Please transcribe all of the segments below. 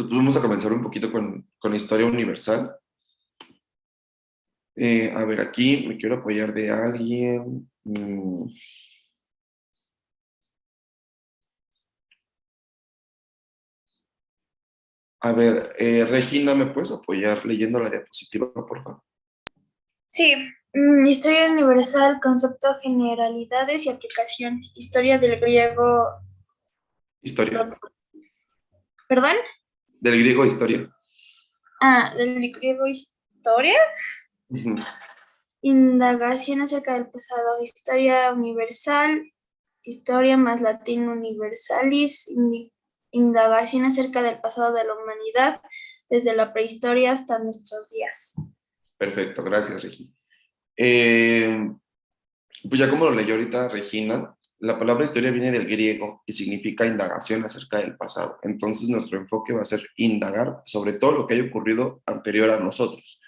Entonces, vamos a comenzar un poquito con historia universal. A ver, aquí me quiero apoyar de alguien. A ver, Regina, ¿me puedes apoyar leyendo la diapositiva, por favor? Sí, historia universal, concepto, generalidades y aplicación. Historia del griego, Historia. ¿perdón? Del griego, historia. Del griego historia. Ujú. Indagación acerca del pasado. Historia universal, historia más latín universalis. Indagación acerca del pasado de la humanidad desde la prehistoria hasta nuestros días. Perfecto, gracias, Regina. Eh, pues ya como lo leyó ahorita Regina, la palabra historia viene del griego y significa indagación acerca del pasado. Entonces nuestro enfoque va a ser indagar sobre todo lo que haya ocurrido anterior a nosotros.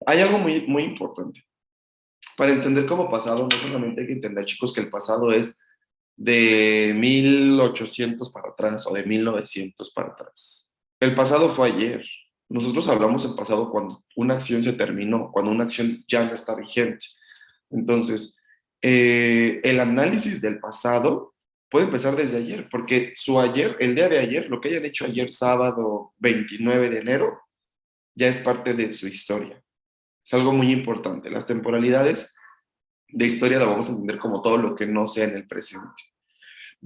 Hay algo muy, muy importante. Para entender como pasado, no solamente hay que entender, chicos, que el pasado es de 1800 para atrás o de 1900 para atrás. El pasado fue ayer. Nosotros hablamos en pasado cuando una acción se terminó, cuando una acción ya no está vigente. Entonces, el análisis del pasado puede empezar desde ayer, porque su ayer, el día de ayer, lo que hayan hecho ayer sábado 29 de enero, ya es parte de su historia. Es algo muy importante. Las temporalidades de historia la vamos a entender como todo lo que no sea en el presente.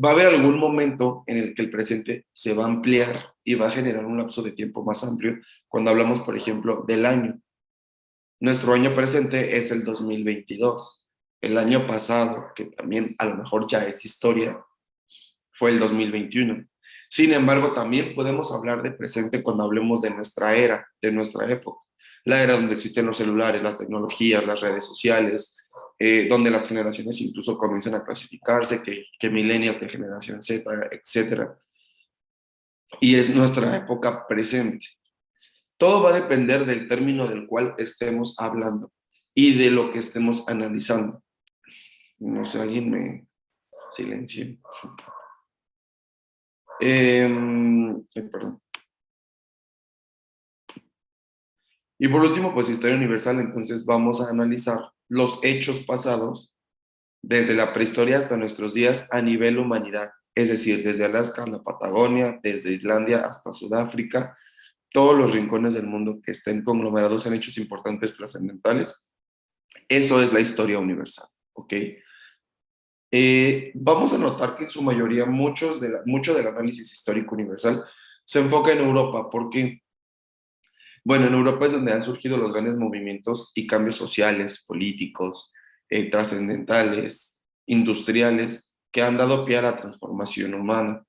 Va a haber algún momento en el que el presente se va a ampliar y va a generar un lapso de tiempo más amplio cuando hablamos, por ejemplo, del año. Nuestro año presente es el 2022. El año pasado, que también a lo mejor ya es historia, fue el 2021. Sin embargo, también podemos hablar de presente cuando hablemos de nuestra era, de nuestra época. La era donde existen los celulares, las tecnologías, las redes sociales, donde las generaciones incluso comienzan a clasificarse, que millennial, que generación Z, etcétera. Y es nuestra época presente. Todo va a depender del término del cual estemos hablando y de lo que estemos analizando. No sé, alguien me silenció. Perdón. Y por último, pues historia universal, entonces vamos a analizar los hechos pasados desde la prehistoria hasta nuestros días a nivel humanidad, es decir, desde Alaska a la Patagonia, desde Islandia hasta Sudáfrica, todos los rincones del mundo que estén conglomerados en hechos importantes trascendentales. Eso es la historia universal, ¿ok? Vamos a notar que en su mayoría mucho del análisis histórico universal se enfoca en Europa. ¿Por qué? Bueno, en Europa es donde han surgido los grandes movimientos y cambios sociales, políticos, trascendentales, industriales, que han dado pie a la transformación humana.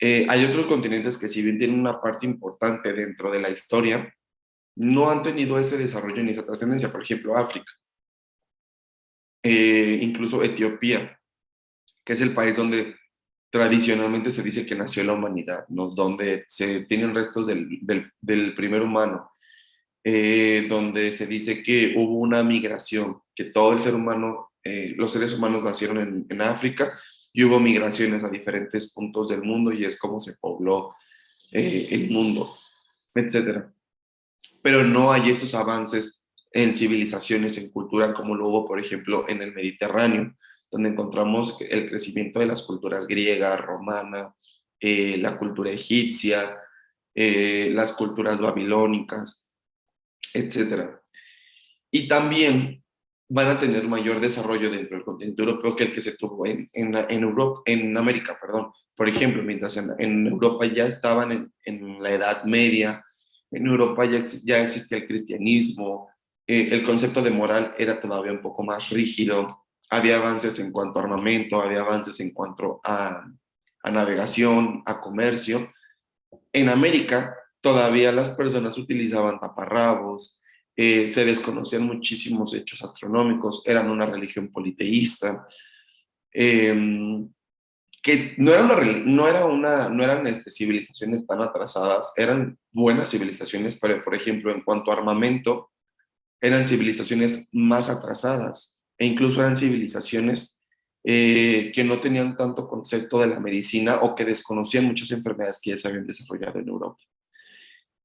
Hay otros continentes que si bien tienen una parte importante dentro de la historia, no han tenido ese desarrollo ni esa trascendencia. Por ejemplo, África, incluso Etiopía, que es el país donde tradicionalmente se dice que nació la humanidad, ¿no? Donde se tienen restos del primer humano, donde se dice que hubo una migración, que todo el ser humano, los seres humanos nacieron en África y hubo migraciones a diferentes puntos del mundo y es como se pobló el mundo, etcétera. Pero no hay esos avances en civilizaciones, en cultura, como lo hubo, por ejemplo, en el Mediterráneo, donde encontramos el crecimiento de las culturas griega, romana, la cultura egipcia, las culturas babilónicas, etcétera. Y también van a tener mayor desarrollo dentro del continente europeo que el que se tuvo en Europa, en América, perdón. Por ejemplo, mientras en Europa ya estaban en la Edad Media, en Europa ya existía el cristianismo, el concepto de moral era todavía un poco más rígido, había avances en cuanto a armamento, había avances en cuanto a navegación, a comercio. En América todavía las personas utilizaban taparrabos, se desconocían muchísimos hechos astronómicos, eran una religión politeísta, eh, que no eran civilizaciones tan atrasadas, eran buenas civilizaciones, pero por ejemplo en cuanto a armamento, eran civilizaciones más atrasadas e incluso eran civilizaciones que no tenían tanto concepto de la medicina o que desconocían muchas enfermedades que ya se habían desarrollado en Europa.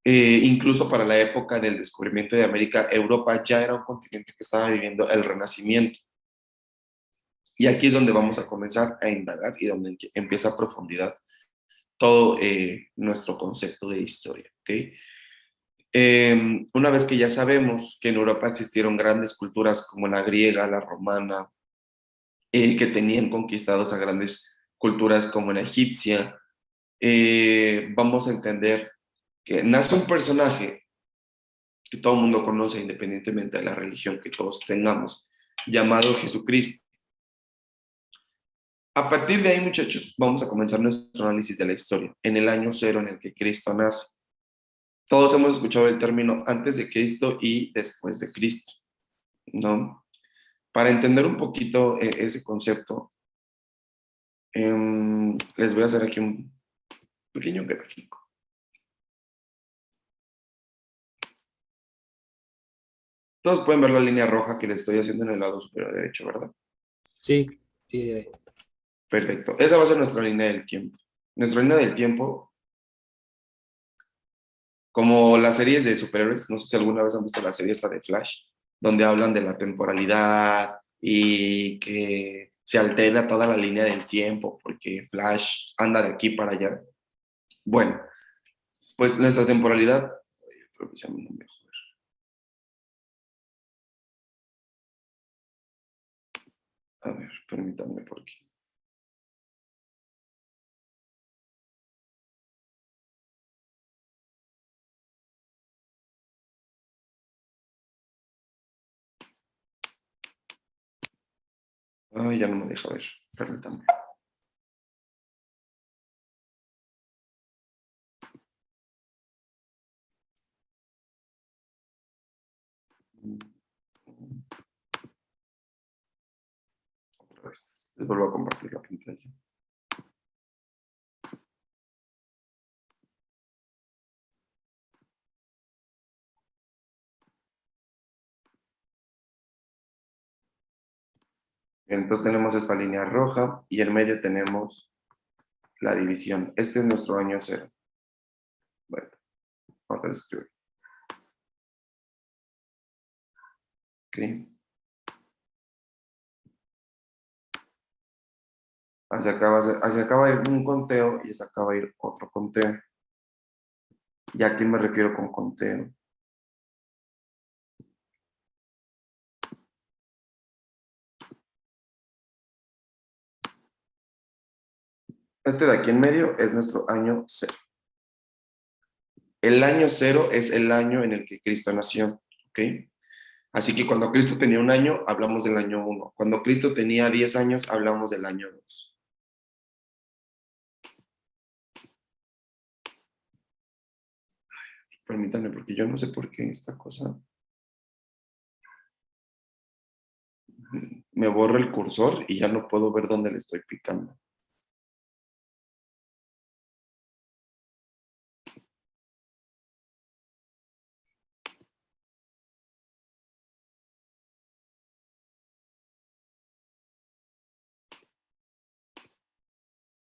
Incluso para la época del descubrimiento de América, Europa ya era un continente que estaba viviendo el Renacimiento. Y aquí es donde vamos a comenzar a indagar y donde empieza a profundidad todo nuestro concepto de historia. ¿Okay? Una vez que ya sabemos que en Europa existieron grandes culturas como la griega, la romana, que tenían conquistados a grandes culturas como la egipcia, vamos a entender que nace un personaje que todo el mundo conoce independientemente de la religión que todos tengamos, llamado Jesucristo. A partir de ahí, muchachos, vamos a comenzar nuestro análisis de la historia, en el año cero en el que Cristo nace. Todos hemos escuchado el término antes de Cristo y después de Cristo, ¿no? Para entender un poquito ese concepto, les voy a hacer aquí un pequeño gráfico. Todos pueden ver la línea roja que les estoy haciendo en el lado superior derecho, ¿verdad? Sí, sí se ve. Perfecto. Esa va a ser nuestra línea del tiempo. Nuestra línea del tiempo, como las series de superhéroes, no sé si alguna vez han visto la serie esta de Flash, donde hablan de la temporalidad y que se altera toda la línea del tiempo porque Flash anda de aquí para allá. Bueno, pues nuestra temporalidad, creo que se llama mejor. A ver, permítanme por aquí. Ay, ya no me deja ver, permítanme. Otra vez, les vuelvo a compartir la pantalla. Entonces tenemos esta línea roja y en medio tenemos la división. Este es nuestro año cero. Bueno, ahora les escribo. Ok. Hacia acá va a ir un conteo y hacia acá va a ir otro conteo. ¿Y a qué me refiero con conteo? Este de aquí en medio es nuestro año cero. El año cero es el año en el que Cristo nació, ¿ok? Así que cuando Cristo tenía un año, hablamos del año 1. Cuando Cristo tenía 10 años, hablamos del año 2. Permítanme, porque yo no sé por qué esta cosa me borra el cursor y ya no puedo ver dónde le estoy picando.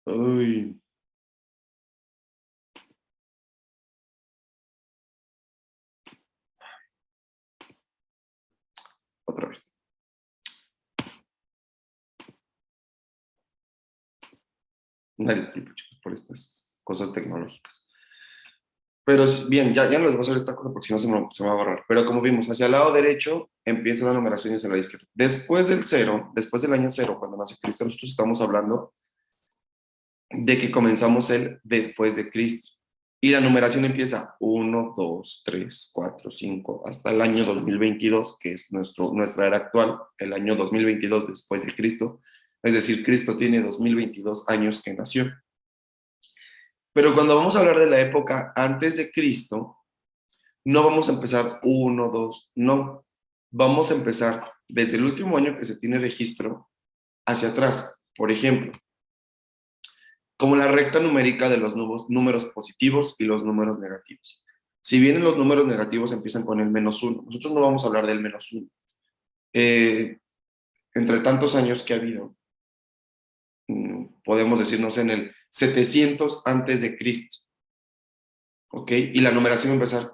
Uy. Otra vez. Una disculpa, chicos, por estas cosas tecnológicas. Pero bien, ya no les voy a hacer esta cosa porque si no se me va a borrar. Pero como vimos, hacia el lado derecho empieza la numeración y hacia el lado izquierdo. Después del cero, después del año cero, cuando nace Cristo, nosotros estamos hablando de que comenzamos el después de Cristo. Y la numeración empieza 1, 2, 3, 4, 5, hasta el año 2022, que es nuestra era actual, el año 2022 después de Cristo. Es decir, Cristo tiene 2022 años que nació. Pero cuando vamos a hablar de la época antes de Cristo, no vamos a empezar 1, 2, no. Vamos a empezar desde el último año que se tiene registro hacia atrás. Por ejemplo, como la recta numérica de los números positivos y los números negativos. Si bien los números negativos empiezan con el -1, nosotros no vamos a hablar del -1. Entre tantos años que ha habido, podemos decirnos en el 700 antes de Cristo, ¿ok? Y la numeración va a empezar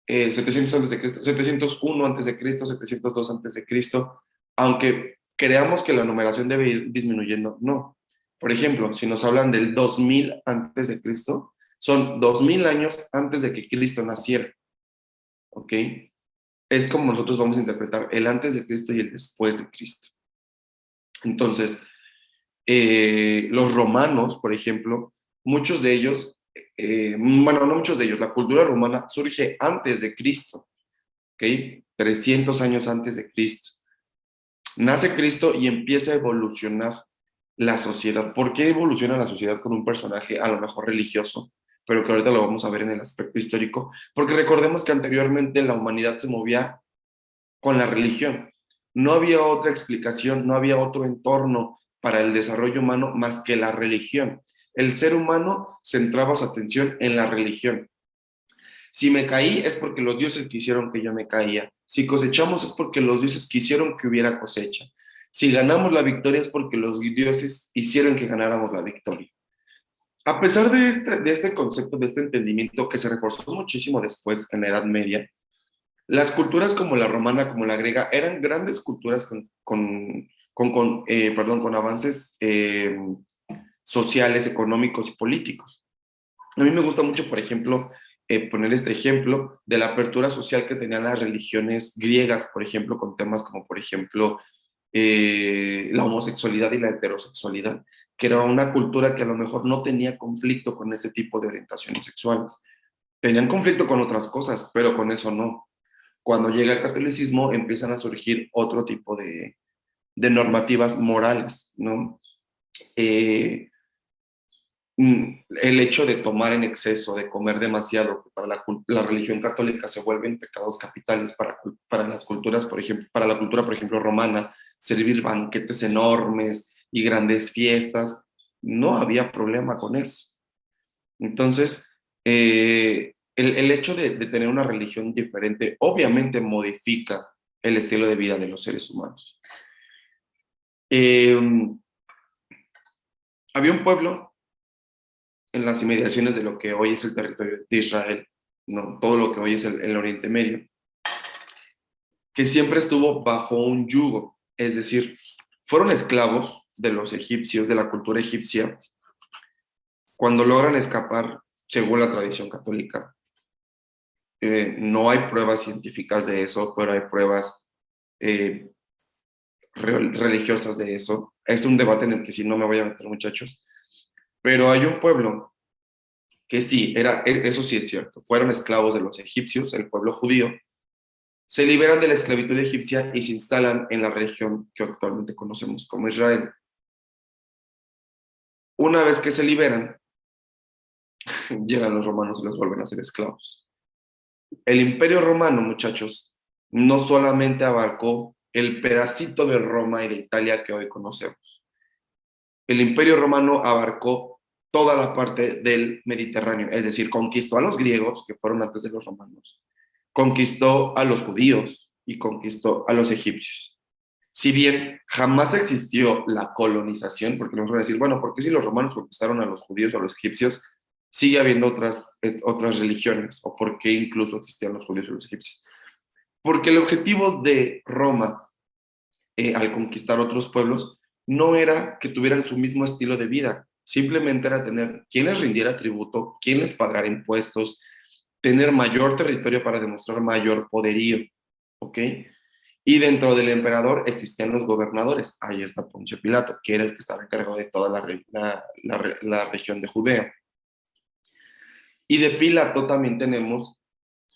700 antes de Cristo, 701 antes de Cristo, 702 antes de Cristo, aunque creamos que la numeración debe ir disminuyendo, no. Por ejemplo, si nos hablan del 2000 antes de Cristo, son 2000 años antes de que Cristo naciera, ¿ok? Es como nosotros vamos a interpretar el antes de Cristo y el después de Cristo. Entonces, los romanos, por ejemplo, muchos de ellos, bueno, no muchos de ellos, la cultura romana surge antes de Cristo, ¿ok? 300 años antes de Cristo. Nace Cristo y empieza a evolucionar la sociedad. ¿Por qué evoluciona la sociedad con un personaje a lo mejor religioso? Pero que ahorita lo vamos a ver en el aspecto histórico, porque recordemos que anteriormente la humanidad se movía con la religión. No había otra explicación, no había otro entorno para el desarrollo humano más que la religión. El ser humano centraba su atención en la religión. Si me caí es porque los dioses quisieron que yo me caía. Si cosechamos es porque los dioses quisieron que hubiera cosecha. Si ganamos la victoria es porque los dioses hicieron que ganáramos la victoria. A pesar de este concepto, de este entendimiento que se reforzó muchísimo después en la Edad Media, las culturas como la romana, como la griega, eran grandes culturas con avances sociales, económicos y políticos. A mí me gusta mucho, por ejemplo, poner este ejemplo de la apertura social que tenían las religiones griegas, por ejemplo, con temas como, por ejemplo, la homosexualidad y la heterosexualidad, que era una cultura que a lo mejor no tenía conflicto con ese tipo de orientaciones sexuales. Tenían conflicto con otras cosas, pero con eso no. Cuando llega el catolicismo empiezan a surgir otro tipo de normativas morales, ¿no? El hecho de tomar en exceso, de comer demasiado, para la religión católica se vuelven pecados capitales para las culturas, por ejemplo, para la cultura, por ejemplo, romana, servir banquetes enormes y grandes fiestas, no había problema con eso. Entonces, el hecho de tener una religión diferente obviamente modifica el estilo de vida de los seres humanos. Había un pueblo en las inmediaciones de lo que hoy es el territorio de Israel, ¿no? Todo lo que hoy es el Oriente Medio, que siempre estuvo bajo un yugo, es decir, fueron esclavos de los egipcios, de la cultura egipcia, cuando logran escapar, según la tradición católica. No hay pruebas científicas de eso, pero hay pruebas religiosas de eso. Es un debate en el que sí no me voy a meter, muchachos, pero hay un pueblo que sí, eso sí es cierto, fueron esclavos de los egipcios, el pueblo judío, se liberan de la esclavitud egipcia y se instalan en la región que actualmente conocemos como Israel. Una vez que se liberan, llegan los romanos y los vuelven a ser esclavos. El Imperio Romano, muchachos, no solamente abarcó el pedacito de Roma y de Italia que hoy conocemos. El Imperio Romano abarcó toda la parte del Mediterráneo, es decir, conquistó a los griegos, que fueron antes de los romanos, conquistó a los judíos y conquistó a los egipcios. Si bien jamás existió la colonización, porque nos van a decir, bueno, ¿por qué si los romanos conquistaron a los judíos o a los egipcios, sigue habiendo otras religiones? ¿O por qué incluso existían los judíos y los egipcios? Porque el objetivo de Roma, al conquistar otros pueblos, no era que tuvieran su mismo estilo de vida, simplemente era tener quien les rindiera tributo, quien les pagara impuestos, tener mayor territorio para demostrar mayor poderío, ¿ok? Y dentro del emperador existían los gobernadores. Ahí está Poncio Pilato, que era el que estaba encargado de toda la región de Judea. Y de Pilato también tenemos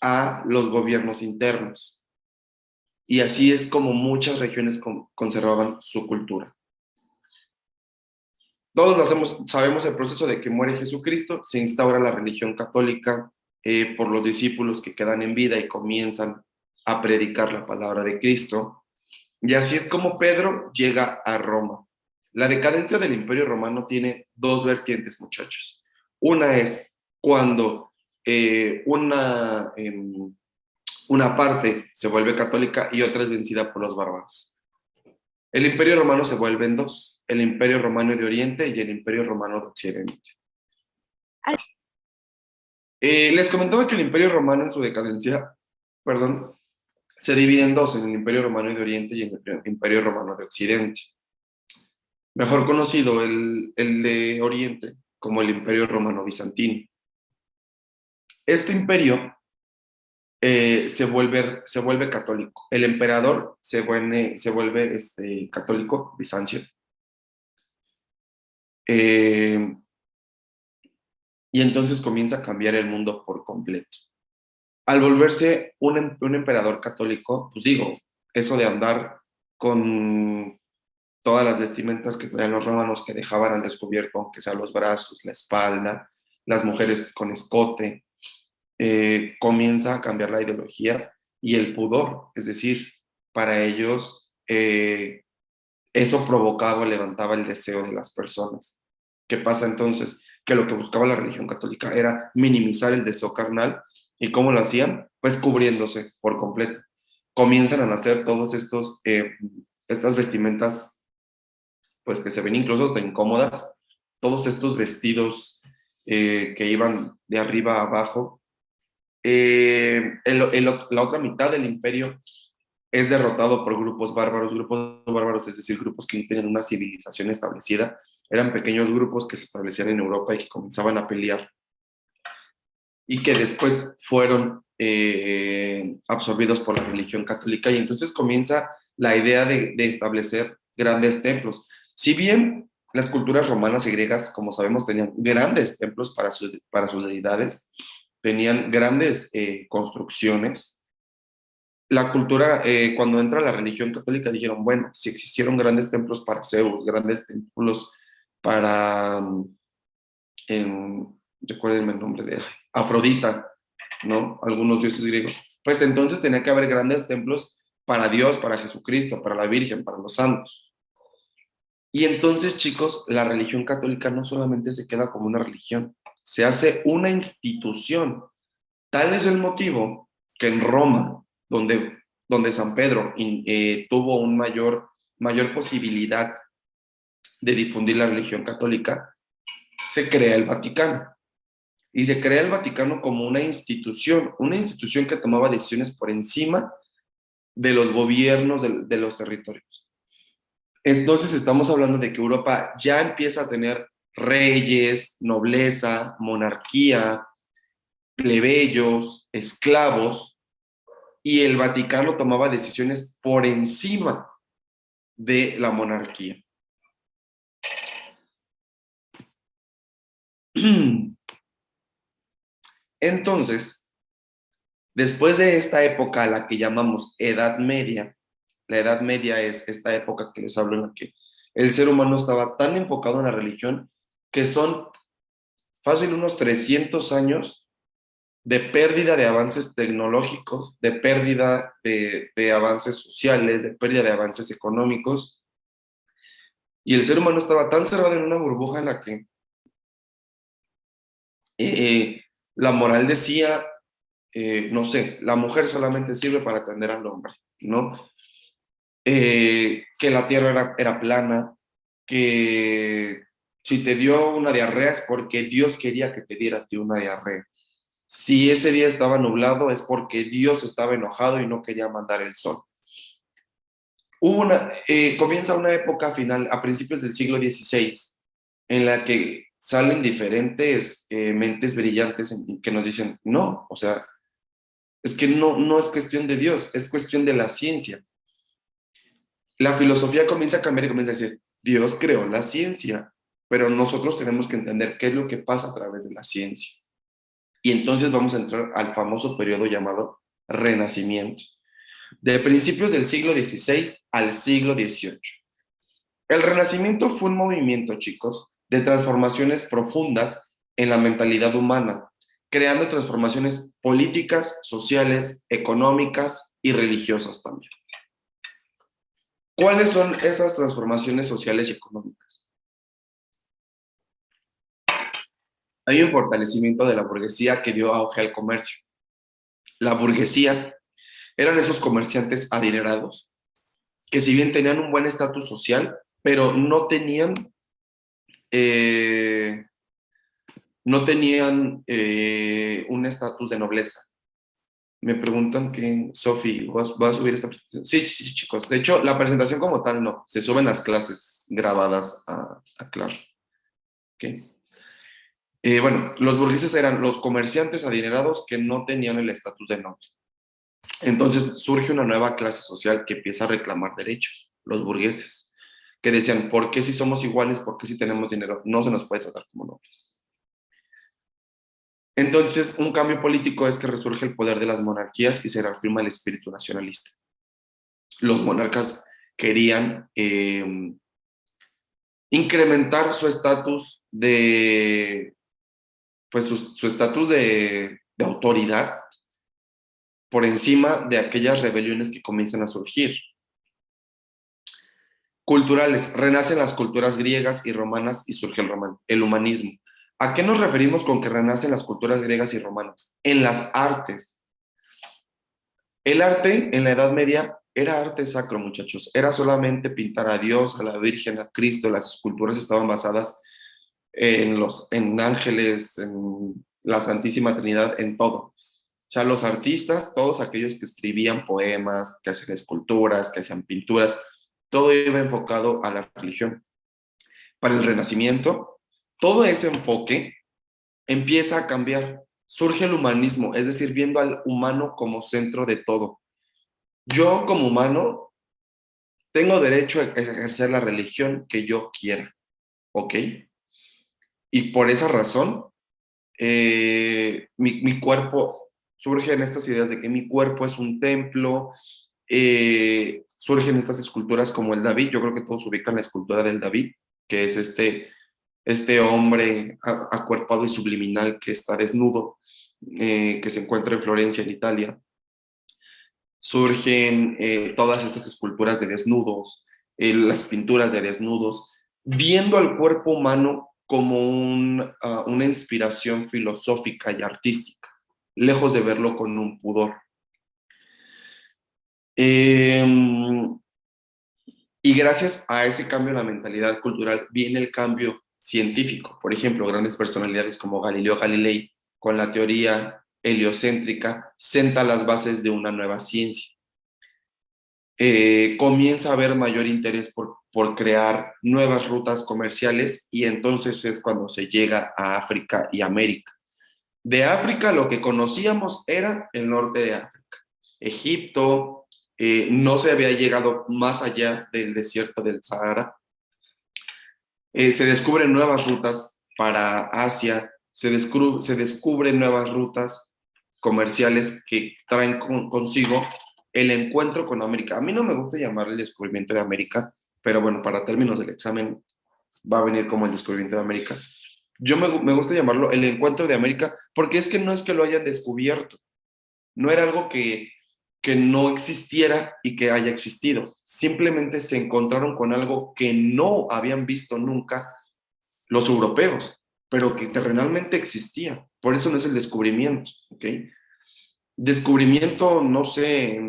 a los gobiernos internos. Y así es como muchas regiones conservaban su cultura. Todos sabemos el proceso de que muere Jesucristo, se instaura la religión católica por los discípulos que quedan en vida y comienzan a predicar la palabra de Cristo. Y así es como Pedro llega a Roma. La decadencia del Imperio Romano tiene dos vertientes, muchachos. Una es cuando una parte se vuelve católica y otra es vencida por los bárbaros. El Imperio Romano se vuelve en dos. el Imperio Romano de Oriente y el Imperio Romano de Occidente. Les comentaba que el Imperio Romano en su decadencia, perdón, se divide en dos, en el Imperio Romano de Oriente y en el Imperio Romano de Occidente. Mejor conocido el de Oriente como el Imperio Romano Bizantino. Este imperio se vuelve católico. El emperador se vuelve católico, Bizancio. Y entonces comienza a cambiar el mundo por completo. Al volverse un emperador católico, pues digo, eso de andar con todas las vestimentas que traían los romanos que dejaban al descubierto, aunque sea los brazos, la espalda, las mujeres con escote, comienza a cambiar la ideología y el pudor, es decir, para ellos eso provocaba, levantaba el deseo de las personas. ¿Qué pasa entonces? Que lo que buscaba la religión católica era minimizar el deseo carnal. ¿Y cómo lo hacían? Pues cubriéndose por completo. Comienzan a nacer todos estas vestimentas, pues que se ven incluso hasta incómodas, todos estos vestidos que iban de arriba a abajo. La otra mitad del imperio es derrotado por grupos bárbaros, es decir, grupos que no tenían una civilización establecida. Eran pequeños grupos que se establecían en Europa y que comenzaban a pelear y que después fueron absorbidos por la religión católica, y entonces comienza la idea de establecer grandes templos. Si bien las culturas romanas y griegas, como sabemos, tenían grandes templos para sus deidades, tenían grandes construcciones, la cultura, cuando entra la religión católica, dijeron, bueno, si existieron grandes templos para Zeus, grandes templos para, recuérdenme el nombre de Afrodita, ¿no? Algunos dioses griegos. Pues entonces tenía que haber grandes templos para Dios, para Jesucristo, para la Virgen, para los santos. Y entonces, chicos, la religión católica no solamente se queda como una religión, se hace una institución. Tal es el motivo que en Roma, donde San Pedro tuvo una mayor posibilidad de difundir la religión católica, se crea el Vaticano. Y se crea el Vaticano como una institución que tomaba decisiones por encima de los gobiernos de los territorios. Entonces estamos hablando de que Europa ya empieza a tener reyes, nobleza, monarquía, plebeyos, esclavos, y el Vaticano tomaba decisiones por encima de la monarquía. Entonces, después de esta época a la que llamamos Edad Media, la Edad Media es esta época que les hablo en la que el ser humano estaba tan enfocado en la religión que son fácil unos 300 años de pérdida de avances tecnológicos, de pérdida de avances sociales, de pérdida de avances económicos. Y el ser humano estaba tan cerrado en una burbuja en la que la moral decía, no sé, la mujer solamente sirve para atender al hombre, ¿no? Que la tierra era plana, que si te dio una diarrea es porque Dios quería que te diera a ti una diarrea. Si ese día estaba nublado es porque Dios estaba enojado y no quería mandar el sol. Comienza una época final, a principios del siglo XVI, en la que salen diferentes mentes brillantes que nos dicen, no, o sea, es que no es cuestión de Dios, es cuestión de la ciencia. La filosofía comienza a cambiar y comienza a decir, Dios creó la ciencia, pero nosotros tenemos que entender qué es lo que pasa a través de la ciencia. Y entonces vamos a entrar al famoso periodo llamado Renacimiento, de principios del siglo XVI al siglo XVIII. El Renacimiento fue un movimiento, chicos, de transformaciones profundas en la mentalidad humana, creando transformaciones políticas, sociales, económicas y religiosas también. ¿Cuáles son esas transformaciones sociales y económicas? Hay un fortalecimiento de la burguesía que dio auge al comercio. La burguesía eran esos comerciantes adinerados que, si bien tenían un buen estatus social, pero no tenían un estatus de nobleza. Me preguntan que, Sofi, ¿vas a subir esta presentación? Sí, sí, sí, chicos. De hecho, la presentación como tal no. Se suben las clases grabadas a Claro. ¿Ok? Bueno, los burgueses eran los comerciantes adinerados que no tenían el estatus de noble. Entonces surge una nueva clase social que empieza a reclamar derechos, los burgueses, que decían, ¿por qué si somos iguales, por qué si tenemos dinero, no se nos puede tratar como nobles? Entonces, un cambio político es que resurge el poder de las monarquías y se reafirma el espíritu nacionalista. Los monarcas querían incrementar su estatus pues su estatus de autoridad por encima de aquellas rebeliones que comienzan a surgir. Culturales, renacen las culturas griegas y romanas y surge el humanismo. ¿A qué nos referimos con que renacen las culturas griegas y romanas? En las artes. El arte en la Edad Media era arte sacro, muchachos. Era solamente pintar a Dios, a la Virgen, a Cristo. Las esculturas estaban basadas en ángeles, en la Santísima Trinidad, en todo. O sea, los artistas, todos aquellos que escribían poemas, que hacían esculturas, que hacían pinturas, todo iba enfocado a la religión. Para el Renacimiento, todo ese enfoque empieza a cambiar. Surge el humanismo, es decir, viendo al humano como centro de todo. Yo como humano tengo derecho a ejercer la religión que yo quiera, ¿ok? Y por esa razón, mi cuerpo, surgen estas ideas de que mi cuerpo es un templo, surgen estas esculturas como el David. Yo creo que todos ubican la escultura del David, que es este hombre acuerpado y subliminal que está desnudo, que se encuentra en Florencia, en Italia. Surgen todas estas esculturas de desnudos, las pinturas de desnudos, viendo al cuerpo humano como una inspiración filosófica y artística, lejos de verlo con un pudor. Y gracias a ese cambio en la mentalidad cultural viene el cambio científico. Por ejemplo, grandes personalidades como Galileo Galilei, con la teoría heliocéntrica, senta las bases de una nueva ciencia. Comienza a haber mayor interés por crear nuevas rutas comerciales y entonces es cuando se llega a África y América. De África lo que conocíamos era el norte de África, Egipto, no se había llegado más allá del desierto del Sahara. Se descubren nuevas rutas para Asia, se descubren nuevas rutas comerciales que traen consigo el encuentro con América. A mí no me gusta llamar el descubrimiento de América, pero bueno, para términos del examen va a venir como el descubrimiento de América. Yo me gusta llamarlo el encuentro de América, porque es que no es que lo hayan descubierto, no era algo que no existiera y que haya existido. Simplemente se encontraron con algo que no habían visto nunca los europeos, pero que terrenalmente existía. Por eso no es el descubrimiento, ¿ok? Descubrimiento, no sé,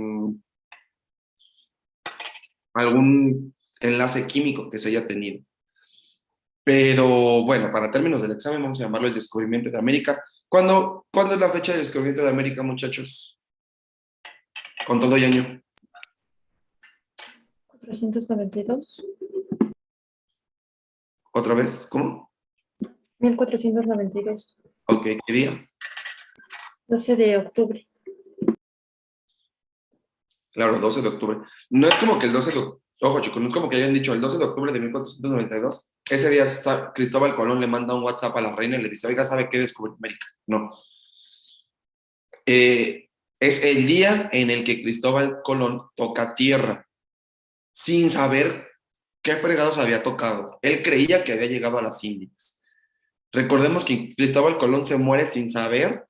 algún enlace químico que se haya tenido. Pero bueno, para términos del examen vamos a llamarlo el descubrimiento de América. ¿Cuándo es la fecha del descubrimiento de América, muchachos? Con todo y año. 492. ¿Otra vez? ¿Cómo? 1492. Ok, ¿qué día? 12 de octubre. Claro, 12 de octubre. No es como que el 12 de octubre, ojo chicos, no es como que hayan dicho el 12 de octubre de 1492. Ese día Cristóbal Colón le manda un WhatsApp a la reina y le dice, oiga, ¿sabe qué descubrió América? No. Es el día en el que Cristóbal Colón toca tierra, sin saber qué fregados había tocado. Él creía que había llegado a las Indias. Recordemos que Cristóbal Colón se muere sin saber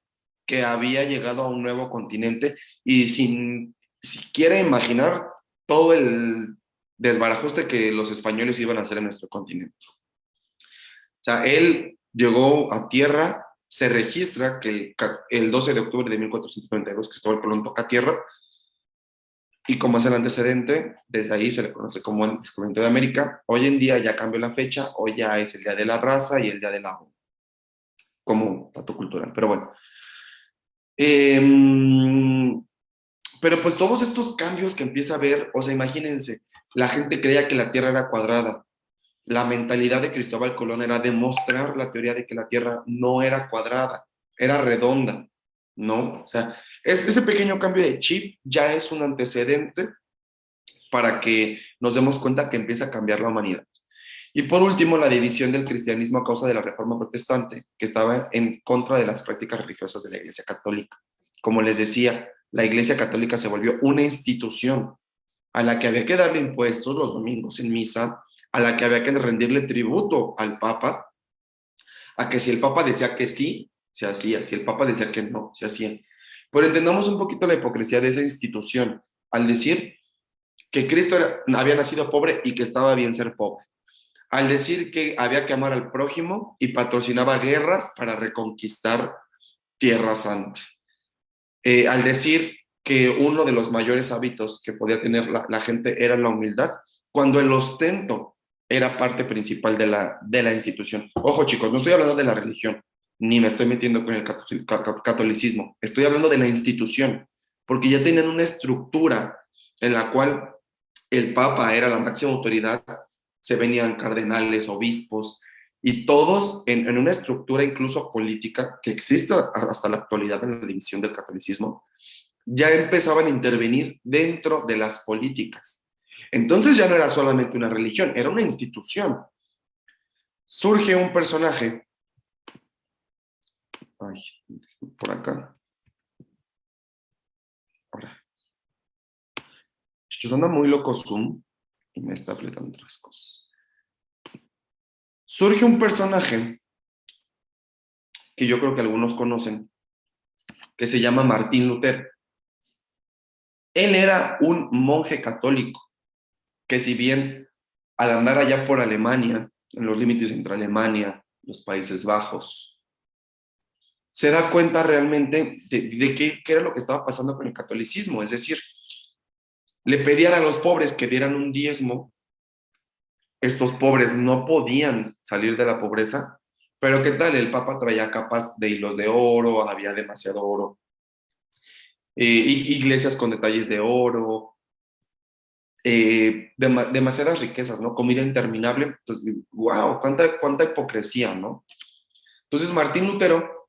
que había llegado a un nuevo continente y sin siquiera imaginar todo el desbarajuste que los españoles iban a hacer en nuestro continente. O sea, él llegó a tierra, se registra que el 12 de octubre de 1492 Cristóbal Colón toca tierra Y como es el antecedente, desde ahí se le conoce como el descubrimiento de América. Hoy en día ya cambió la fecha, hoy ya es el Día de la Raza y el Día del Agua, como dato cultural. Pero bueno. Pero pues todos estos cambios que empieza a ver, o sea, imagínense, la gente creía que la Tierra era cuadrada. La mentalidad de Cristóbal Colón era demostrar la teoría de que la Tierra no era cuadrada, era redonda, ¿no? O sea, ese pequeño cambio de chip ya es un antecedente para que nos demos cuenta que empieza a cambiar la humanidad. Y por último, la división del cristianismo a causa de la Reforma Protestante, que estaba en contra de las prácticas religiosas de la Iglesia Católica. Como les decía, la Iglesia Católica se volvió una institución a la que había que darle impuestos los domingos en misa, a la que había que rendirle tributo al Papa, a que si el Papa decía que sí, se hacía, si el Papa decía que no, se hacía. Pero entendamos un poquito la hipocresía de esa institución, al decir que Cristo había nacido pobre y que estaba bien ser pobre, al decir que había que amar al prójimo y patrocinaba guerras para reconquistar Tierra Santa, al decir que uno de los mayores hábitos que podía tener la gente era la humildad, cuando el ostento era parte principal de la institución. Ojo chicos, no estoy hablando de la religión, ni me estoy metiendo con el catolicismo, estoy hablando de la institución, porque ya tenían una estructura en la cual el Papa era la máxima autoridad, se venían cardenales, obispos, y todos en una estructura incluso política que existe hasta la actualidad en la división del catolicismo, ya empezaban a intervenir dentro de las políticas. Entonces ya no era solamente una religión, era una institución. Surge un personaje, ay, por acá, ahora, esto anda muy loco Zoom y me está apretando otras cosas. Surge un personaje que yo creo que algunos conocen, que se llama Martín Lutero. Él era un monje católico, que si bien al andar allá por Alemania, en los límites entre Alemania, los Países Bajos, se da cuenta realmente de qué era lo que estaba pasando con el catolicismo. Es decir, le pedían a los pobres que dieran un diezmo, estos pobres no podían salir de la pobreza, pero ¿qué tal? El Papa traía capas de hilos de oro, había demasiado oro, iglesias con detalles de oro, demasiadas riquezas, ¿no? Comida interminable. Entonces, wow, cuánta hipocresía, ¿no? Entonces Martín Lutero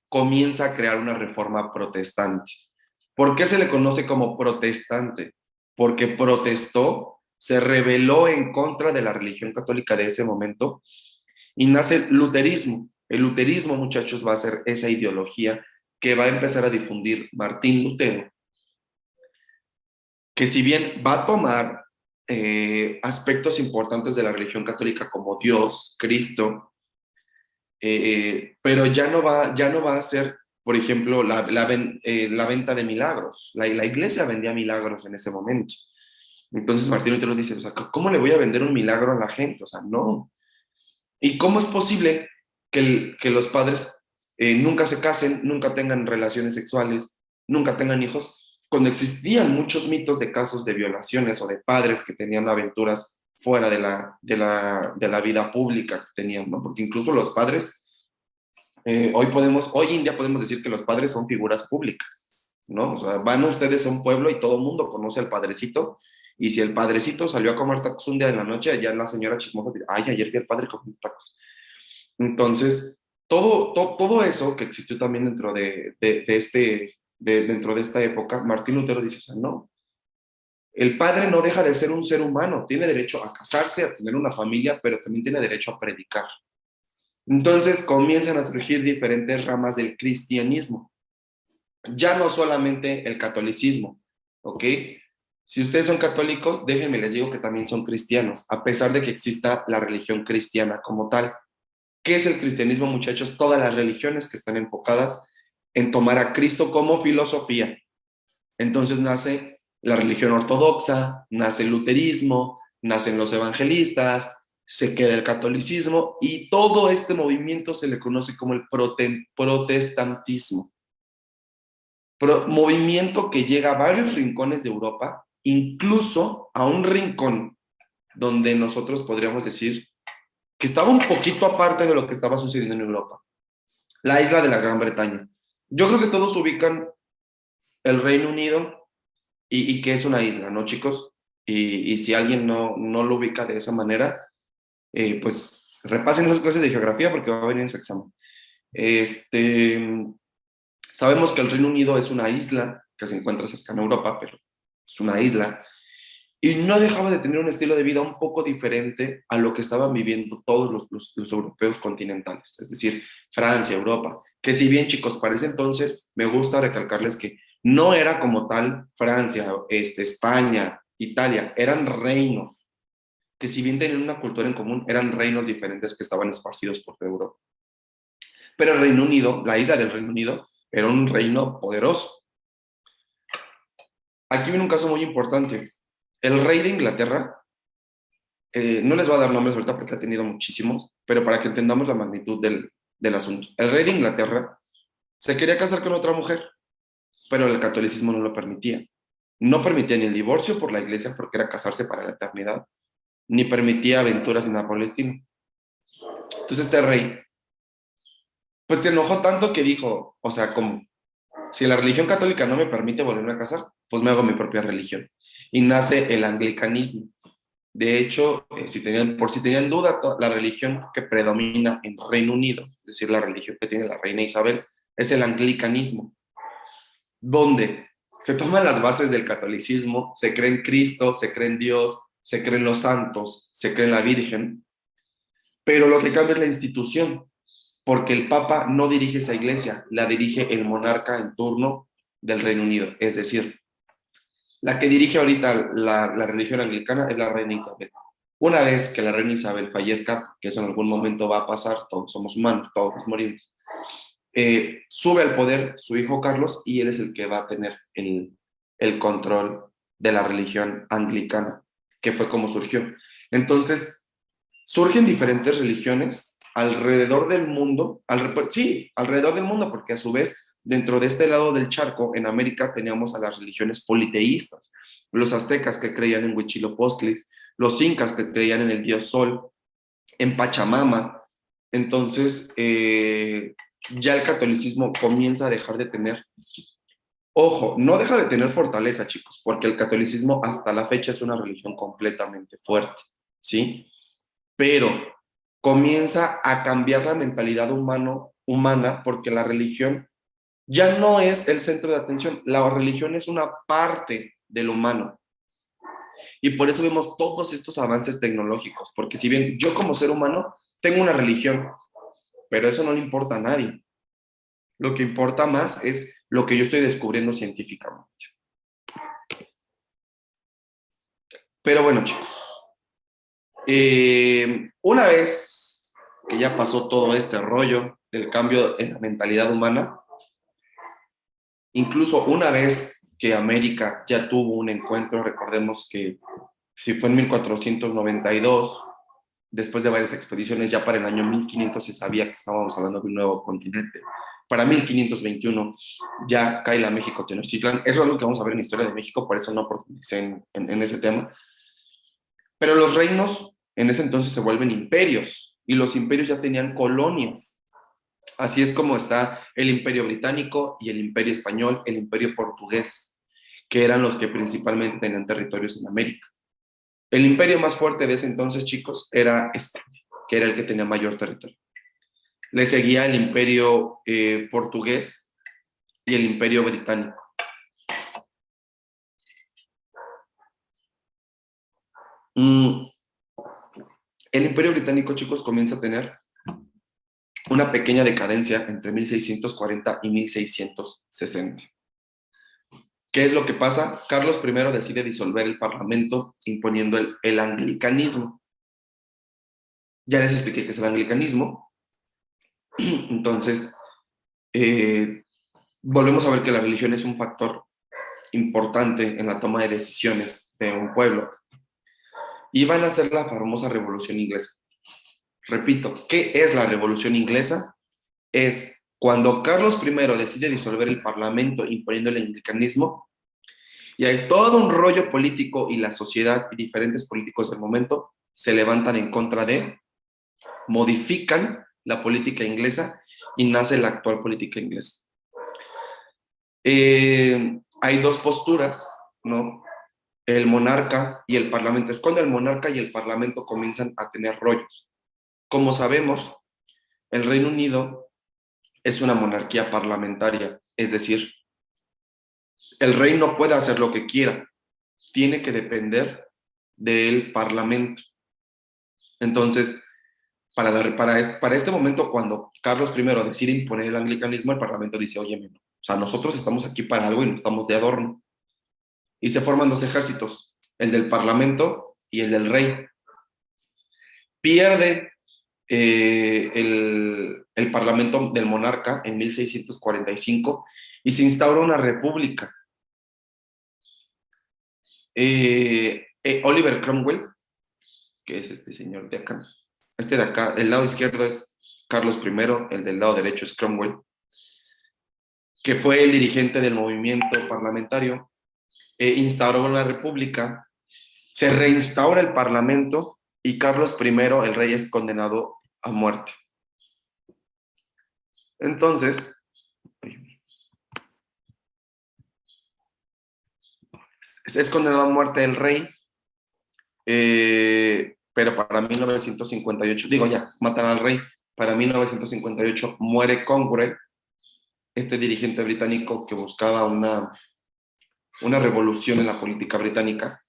comienza a crear una reforma protestante. ¿Por qué se le conoce como protestante? Porque protestó, se rebeló en contra de la religión católica de ese momento y nace el luterismo. El luterismo, muchachos, va a ser esa ideología que va a empezar a difundir Martín Lutero, que si bien va a tomar aspectos importantes de la religión católica como Dios, Cristo, pero ya no va a ser, por ejemplo, la venta de milagros. La iglesia vendía milagros en ese momento. Entonces Martín Lutero dice, o sea, ¿cómo le voy a vender un milagro a la gente? O sea, no. ¿Y cómo es posible que los padres nunca se casen, nunca tengan relaciones sexuales, nunca tengan hijos, cuando existían muchos mitos de casos de violaciones o de padres que tenían aventuras fuera de la vida pública que tenían, ¿no? Porque incluso los padres, hoy en día podemos decir que los padres son figuras públicas, ¿no? O sea, van ustedes a un pueblo y todo el mundo conoce al padrecito, y si el padrecito salió a comer tacos un día en la noche, ya la señora chismosa dice, ay, ayer vi al padre comiendo tacos. Entonces, todo eso que existió también dentro de esta época, Martín Lutero dice, o sea, no, el padre no deja de ser un ser humano, tiene derecho a casarse, a tener una familia, pero también tiene derecho a predicar. Entonces comienzan a surgir diferentes ramas del cristianismo, ya no solamente el catolicismo, ¿ok? Si ustedes son católicos, déjenme les digo que también son cristianos, a pesar de que exista la religión cristiana como tal. ¿Qué es el cristianismo, muchachos? Todas las religiones que están enfocadas en tomar a Cristo como filosofía. Entonces nace la religión ortodoxa, nace el luterismo, nacen los evangelistas, se queda el catolicismo y todo este movimiento se le conoce como el protestantismo. movimiento que llega a varios rincones de Europa, incluso a un rincón donde nosotros podríamos decir que estaba un poquito aparte de lo que estaba sucediendo en Europa, la isla de la Gran Bretaña. Yo creo que todos ubican el Reino Unido y que es una isla, ¿no, chicos? Y si alguien no lo ubica de esa manera, pues repasen esas clases de geografía porque va a venir en su examen. Sabemos que el Reino Unido es una isla que se encuentra cercana a Europa, pero es una isla, y no dejaba de tener un estilo de vida un poco diferente a lo que estaban viviendo todos los europeos continentales, es decir, Francia, Europa, que si bien, chicos, para ese entonces me gusta recalcarles que no era como tal Francia, España, Italia, eran reinos, que si bien tenían una cultura en común, eran reinos diferentes que estaban esparcidos por toda Europa. Pero el Reino Unido, la isla del Reino Unido, era un reino poderoso. Aquí viene un caso muy importante. El rey de Inglaterra, no les voy a dar nombres ahorita porque ha tenido muchísimos, pero para que entendamos la magnitud del asunto. El rey de Inglaterra se quería casar con otra mujer, pero el catolicismo no lo permitía. No permitía ni el divorcio por la iglesia porque era casarse para la eternidad, ni permitía aventuras en la Palestina. Entonces este rey, pues se enojó tanto que dijo, o sea, como si la religión católica no me permite volverme a casar, pues me hago mi propia religión. Y nace el anglicanismo. De hecho, por si tenían duda, la religión que predomina en Reino Unido, es decir, la religión que tiene la reina Isabel, es el anglicanismo, donde se toman las bases del catolicismo, se cree en Cristo, se cree en Dios, se cree en los santos, se cree en la Virgen, pero lo que cambia es la institución, porque el Papa no dirige esa iglesia, la dirige el monarca en turno del Reino Unido. Es decir, la que dirige ahorita la religión anglicana es la reina Isabel. Una vez que la reina Isabel fallezca, que eso en algún momento va a pasar, todos somos humanos, todos nos morimos, sube al poder su hijo Carlos y él es el que va a tener el control de la religión anglicana, que fue como surgió. Entonces, surgen diferentes religiones alrededor del mundo, alrededor del mundo, porque a su vez, dentro de este lado del charco, en América, teníamos a las religiones politeístas, los aztecas que creían en Huitzilopochtli, los incas que creían en el dios Sol, en Pachamama. Entonces, ya el catolicismo comienza a dejar de tener, ojo, no deja de tener fortaleza, chicos, porque el catolicismo hasta la fecha es una religión completamente fuerte, ¿sí? Pero comienza a cambiar la mentalidad humana porque la religión ya no es el centro de atención, la religión es una parte del humano. Y por eso vemos todos estos avances tecnológicos, porque si bien yo como ser humano tengo una religión, pero eso no le importa a nadie. Lo que importa más es lo que yo estoy descubriendo científicamente. Pero bueno, chicos, una vez que ya pasó todo este rollo del cambio en la mentalidad humana, incluso una vez que América ya tuvo un encuentro, recordemos que si fue en 1492, después de varias expediciones, ya para el año 1500 se sabía que estábamos hablando de un nuevo continente. Para 1521 ya cae la México-Tenochtitlán. Eso es algo que vamos a ver en la historia de México, por eso no profundicé en ese tema. Pero los reinos en ese entonces se vuelven imperios, y los imperios ya tenían colonias. Así es como está el Imperio Británico y el Imperio Español, el Imperio Portugués, que eran los que principalmente tenían territorios en América. El imperio más fuerte de ese entonces, chicos, era España, que era el que tenía mayor territorio. Le seguía el Imperio Portugués y el Imperio Británico. El Imperio Británico, chicos, comienza a tener una pequeña decadencia entre 1640 y 1660. ¿Qué es lo que pasa? Carlos I decide disolver el parlamento imponiendo el anglicanismo. Ya les expliqué qué es el anglicanismo. Entonces, volvemos a ver que la religión es un factor importante en la toma de decisiones de un pueblo. Y van a hacer la famosa Revolución Inglesa. Repito, ¿qué es la Revolución Inglesa? Es Cuando Carlos I decide disolver el parlamento imponiendo el anglicanismo, y hay todo un rollo político y la sociedad y diferentes políticos del momento se levantan en contra de, modifican la política inglesa y nace la actual política inglesa. Hay dos posturas, ¿no? El monarca y el parlamento. Es cuando el monarca y el parlamento comienzan a tener rollos. Como sabemos, el Reino Unido es una monarquía parlamentaria, es decir, el rey no puede hacer lo que quiera, tiene que depender del parlamento. Entonces, para este momento, cuando Carlos I decide imponer el anglicanismo, el parlamento dice, oye, o sea, nosotros estamos aquí para algo y no estamos de adorno. Y se forman dos ejércitos, el del parlamento y el del rey. Pierde el parlamento del monarca en 1645 y se instaura una república. Oliver Cromwell, que es este señor de acá, este de acá, el lado izquierdo es Carlos I, el del lado derecho es Cromwell, que fue el dirigente del movimiento parlamentario, instauró una república, se reinstaura el parlamento y Carlos I, el rey, es condenado a muerte. Entonces, es condenado a muerte el rey, pero para 1958, digo ya, matan al rey, para 1958 muere Cromwell, este dirigente británico que buscaba una revolución en la política británica.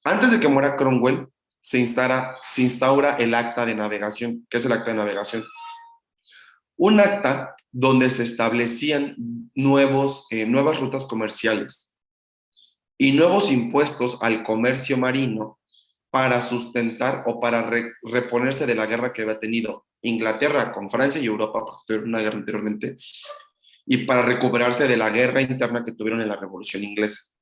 Antes de que muera Cromwell, se instaura el Acta de Navegación. ¿Qué es el Acta de Navegación? Un acta donde se establecían nuevas rutas comerciales y nuevos impuestos al comercio marino para sustentar o para reponerse de la guerra que había tenido Inglaterra con Francia y Europa, porque tuvieron una guerra anteriormente, y para recuperarse de la guerra interna que tuvieron en la Revolución Inglesa.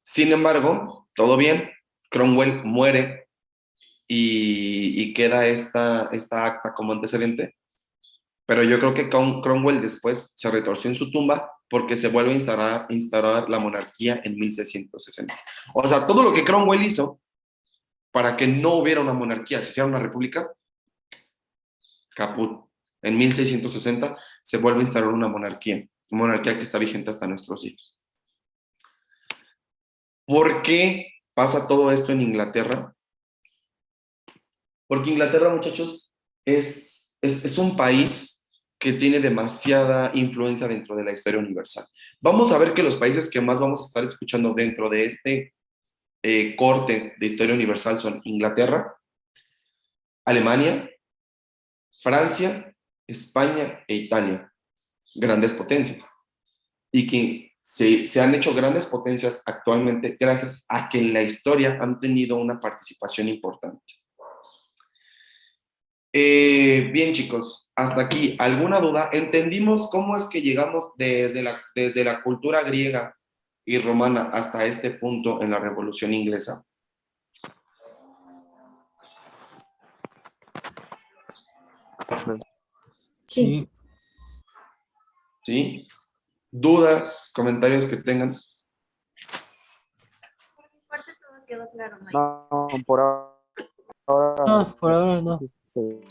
Sin embargo, todo bien, Cromwell muere y queda esta acta como antecedente, pero yo creo que Cromwell después se retorció en su tumba porque se vuelve a instaurar la monarquía en 1660. O sea, todo lo que Cromwell hizo para que no hubiera una monarquía, se hiciera una república, caput. En 1660 se vuelve a instaurar una monarquía que está vigente hasta nuestros días. ¿Por qué pasa todo esto en Inglaterra? Porque Inglaterra, muchachos, es un país que tiene demasiada influencia dentro de la historia universal. Vamos a ver que los países que más vamos a estar escuchando dentro de este corte de historia universal son Inglaterra, Alemania, Francia, España e Italia. Grandes potencias. Y que se han hecho grandes potencias actualmente gracias a que en la historia han tenido una participación importante. Bien, chicos, hasta aquí. ¿Alguna duda? ¿Entendimos cómo es que llegamos desde la cultura griega y romana hasta este punto en la Revolución Inglesa? Sí. ¿Sí? ¿Dudas, comentarios que tengan? Por mi parte todo quedó claro, Mike. No, por ahora. No, por ahora no. Sí.